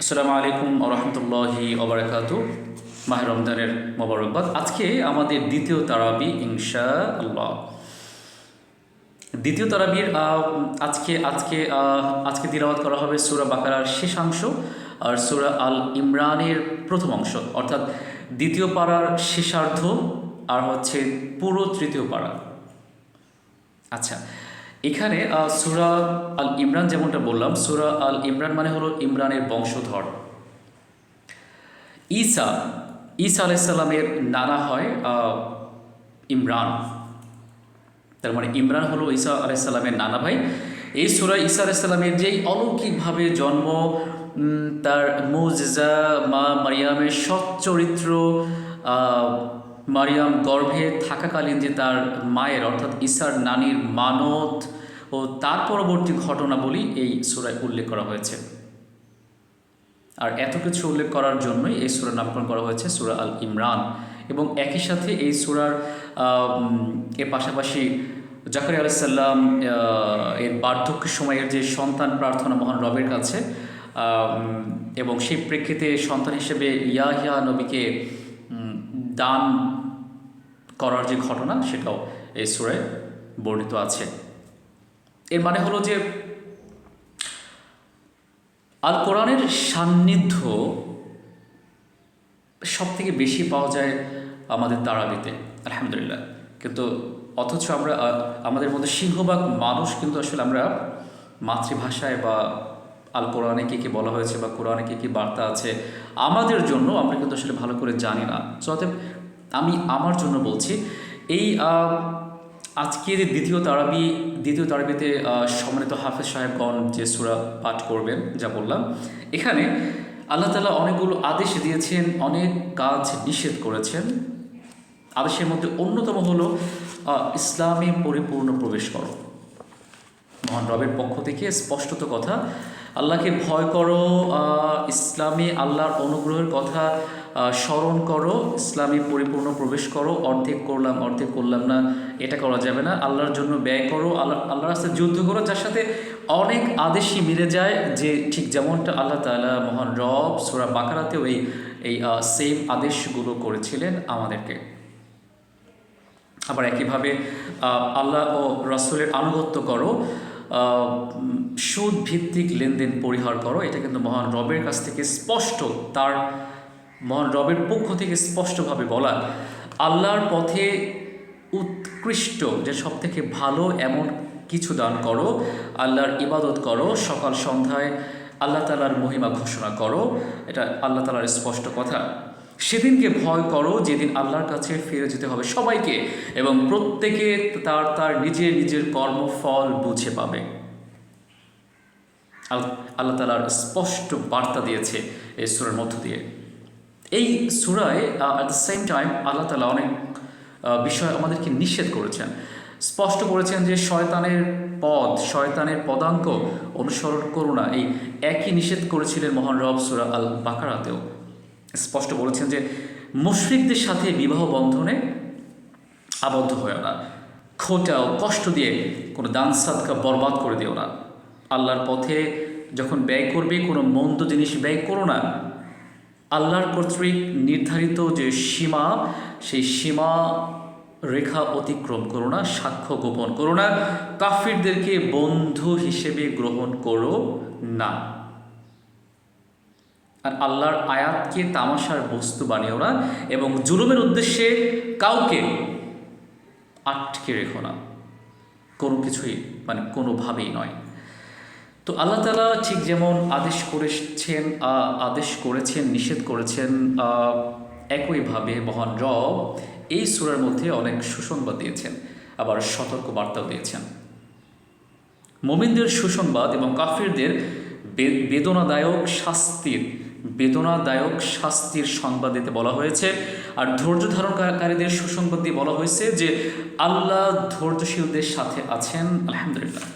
আসসালামু আলাইকুম ওরহমতুল্লাহি ওবরাকাতু। মাহে রমজানের মোবারকবাদ। আজকে আমাদের দ্বিতীয় তারাবি ইনশাআল্লাহ। দ্বিতীয় তারাবির আজকে আজকে আজকে তিলাওয়াত করা হবে সূরা বাকারার শেষাংশ আর সূরা আল ইমরানের প্রথম অংশ, অর্থাৎ দ্বিতীয় পারার শেষার্ধ আর হচ্ছে পুরো তৃতীয় পারা। আচ্ছা, এখানে সূরা আল ইমরান যেমনটা বললাম, সূরা আল ইমরান মানে হলো ইমরানের বংশধর। ঈসা ঈসা আলাইসাল্লামের নানা হয় ইমরান, তার মানে ইমরান হলো ঈসা আলাইসাল্লামের নানা ভাই। এই সূরা ঈসা আলাইসাল্লামের যেই অলৌকিকভাবে জন্ম, তার মুজিজা, মা মারিয়ামের সচ্চরিত্র, মারিয়াম গর্ভে থাকাকালীন যে তার মায়ের অর্থাৎ ঈসার নানির মানত ও তার পরবর্তী ঘটনাবলী এই সূরায় উল্লেখ করা হয়েছে। আর এত কিছু উল্লেখ করার জন্যই এই সূরার নামকরণ করা হয়েছে সূরা আল ইমরান। এবং একই সাথে এই সূরার এর পাশাপাশি জাকারিয়া আলাইহিস সালাম এর বার্ধক্যের সময়ের যে সন্তান প্রার্থনা মহান রবের কাছে, এবং সেই প্রেক্ষিতে সন্তান হিসেবে ইয়াহিয়া নবীকে দান করার যে ঘটনা, সেটাও এই সূরায় বর্ণিত আছে। এর মানে হলো যে আল কোরআনের সান্নিধ্য সব থেকে বেশি পাওয়া যায় আমাদের তারাবিতে, আলহামদুলিল্লাহ। কিন্তু অথচ আমরা আমাদের মধ্যে সিংহভাগ মানুষ কিন্তু আসলে আমরা মাতৃভাষায় বা আল কোরআনে কী কী বলা হয়েছে বা কোরআনে কী কী বার্তা আছে আমাদের জন্য আমরা কিন্তু আসলে ভালো করে জানি না। সো অতএব আমি আমার জন্য বলছি, এই আজকের দ্বিতীয় তারাবিতে সম্মানিত হাফেজ সাহেবগণ যে সূরা পাঠ করবেন, যা বললাম, এখানে আল্লাহ তাআলা অনেকগুলো আদেশ দিয়েছেন, অনেক কাজ নিষেধ করেছেন। আদেশের মধ্যে অন্যতম হলো ইসলামে পরিপূর্ণ প্রবেশ করো। মহান রবের পক্ষ থেকে স্পষ্টত কথা, আল্লাহকে ভয় করো, ইসলামে আল্লাহর অনুগ্রহের কথা স্মরণ করো, ইসলামে পরিপূর্ণ প্রবেশ করো। অর্ধেক করলাম না, এটা করা যাবে না। আল্লাহর জন্য ব্যয় করো, আল্লাহর রাস্তায় যুদ্ধ করো, যার সাথে অনেক আদেশই মিলে যায়, যে ঠিক যেমনটা আল্লাহ তাআলা মহান রব সূরা বাকারাতেও এই সেম আদেশগুলো করেছিলেন আমাদেরকে। আবার একইভাবে আল্লাহ ও রাসূলের আনুগত্য করো, সুদ ভিত্তিক লেনদেন পরিহার করো। এটা কিন্তু মহান রবের কাছ থেকে স্পষ্ট, তার মহান রবের পক্ষ থেকে স্পষ্টভাবে বলা। আল্লাহর পথে উৎকৃষ্ট যে সব থেকে ভালো এমন কিছু দান করো, আল্লাহর ইবাদত করো, সকাল সন্ধ্যায় আল্লাহ তাআলার মহিমা ঘোষণা করো। এটা আল্লাহ তাআলার স্পষ্ট কথা। সেদিনকে ভয় করো যেদিন আল্লাহর কাছে ফিরে যেতে হবে সবাইকে, এবং প্রত্যেকে তার নিজের কর্মফল বুঝে পাবে। আল্লাহ তাআলার স্পষ্ট বার্তা দিয়েছে এই সূরার মধ্য দিয়ে। এই সূরায় অ্যাট দ্য সেম টাইম আল্লাহ তাআলা অনেক বিষয় আমাদেরকে নিষেধ করেছেন, স্পষ্ট করেছেন যে শয়তানের পদাঙ্ক অনুসরণ করো না। এই একই নিষেধ করেছিলেন মহান রব সূরা আল বাকারাতেও। স্পষ্ট বলেছেন যে মুশরিকদের সাথে বিবাহ বন্ধনে আবদ্ধ হয়েও না, খোঁটাও কষ্ট দিয়ে কোনো দান সাদকা বরবাদ করে দিও না। আল্লাহর পথে যখন ব্যয় করবে কোনো মন্দ জিনিস ব্যয় করো না। আল্লাহর কর্তৃক নির্ধারিত যে সীমা, সেই সীমা রেখা অতিক্রম করো না, সাক্ষ্য গোপন করো না, কাফিরদেরকে বন্ধু হিসেবে গ্রহণ করো না, আর আল্লাহর আয়াতকে তামাশার বস্তু বানিও না, এবং জুলুমের উদ্দেশ্যে কাউকে আটকে রেখো না, কোনো কিছুই, মানে কোনোভাবেই নয়। তো আল্লাহ তাআলা ঠিক যেমন আদেশ করেছেন, নিষেধ করেছেন, একইভাবে মহান রব এই সূরার মধ্যে অনেক সুসংবাদ দিয়েছেন, আবার সতর্ক বার্তাও দিয়েছেন। মুমিনদের সুসংবাদ এবং কাফিরদের বেদনাদায়ক শাস্তির সংবাদ দিতে বলা হয়েছে। আর ধৈর্য ধারণকারীদের সুসংবাদ দিয়ে বলা হয়েছে যে আল্লাহ ধৈর্যশীলদের সাথে আছেন, আলহামদুলিল্লাহ।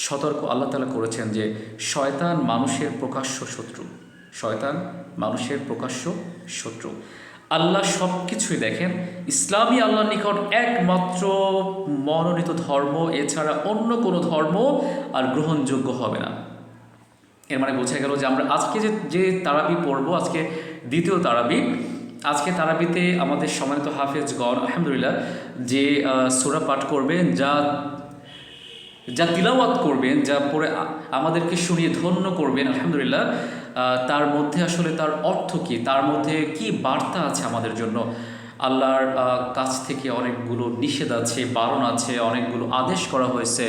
সতর্ক আল্লাহ তাআলা করেছেন যে শয়তান মানুষের প্রকাশ্য শত্রু। আল্লাহ সব কিছুই দেখেন। ইসলামই আল্লাহর নিকট একমাত্র মনোনীত ধর্ম, এছাড়া অন্য কোনো ধর্ম আর গ্রহণযোগ্য হবে না। এর মানে বোঝা গেল যে আমরা আজকে যে তারাবি পড়বো, আজকে দ্বিতীয় তারাবি, আজকে তারাবিতে আমাদের সম্মানিত হাফেজগণ আলহামদুলিল্লাহ যে সূরা পাঠ করবেন, যা তিলাওয়াত করবেন, যা পড়ে আমাদেরকে শুনিয়ে ধন্য করবেন আলহামদুলিল্লাহ, তার মধ্যে আসলে তার অর্থ কী, তার মধ্যে কি বার্তা আছে আমাদের জন্য। আল্লাহর কাছ থেকে অনেকগুলো নিষেধ আছে, বারণ আছে, অনেকগুলো আদেশ করা হয়েছে,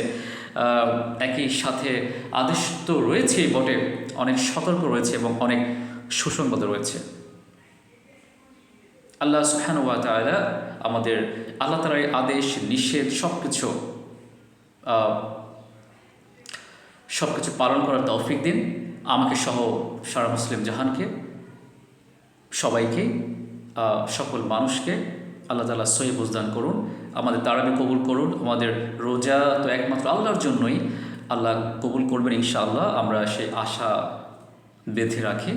একই সাথে আদেশ তো রয়েছেই বটে, অনেক সতর্ক রয়েছে এবং অনেক সুসংবাদ রয়েছে। আল্লাহ সুবহানাহু ওয়া তাআলা আমাদের আল্লাহ তাআলার আদেশ নিষেধ সব কিছু পালন করার তৌফিক দিন আমাকে সহ সারা মুসলিম জাহানকে, সবাইকে, সকল মানুষকে। আল্লাহ তাআলা সহি বুঝদান করুন, আমাদের তারাবি কবুল করুন। আমাদের রোজা তো একমাত্র আল্লাহর জন্যই, আল্লাহ কবুল করবেন ইনশাআল্লাহ, আমরা সেই আশা বেঁধে রাখি।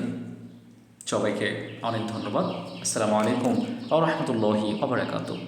সবাইকে অনেক ধন্যবাদ। আসসালামু আলাইকুম ওয়া রাহমাতুল্লাহি ওয়া বারাকাতুহু।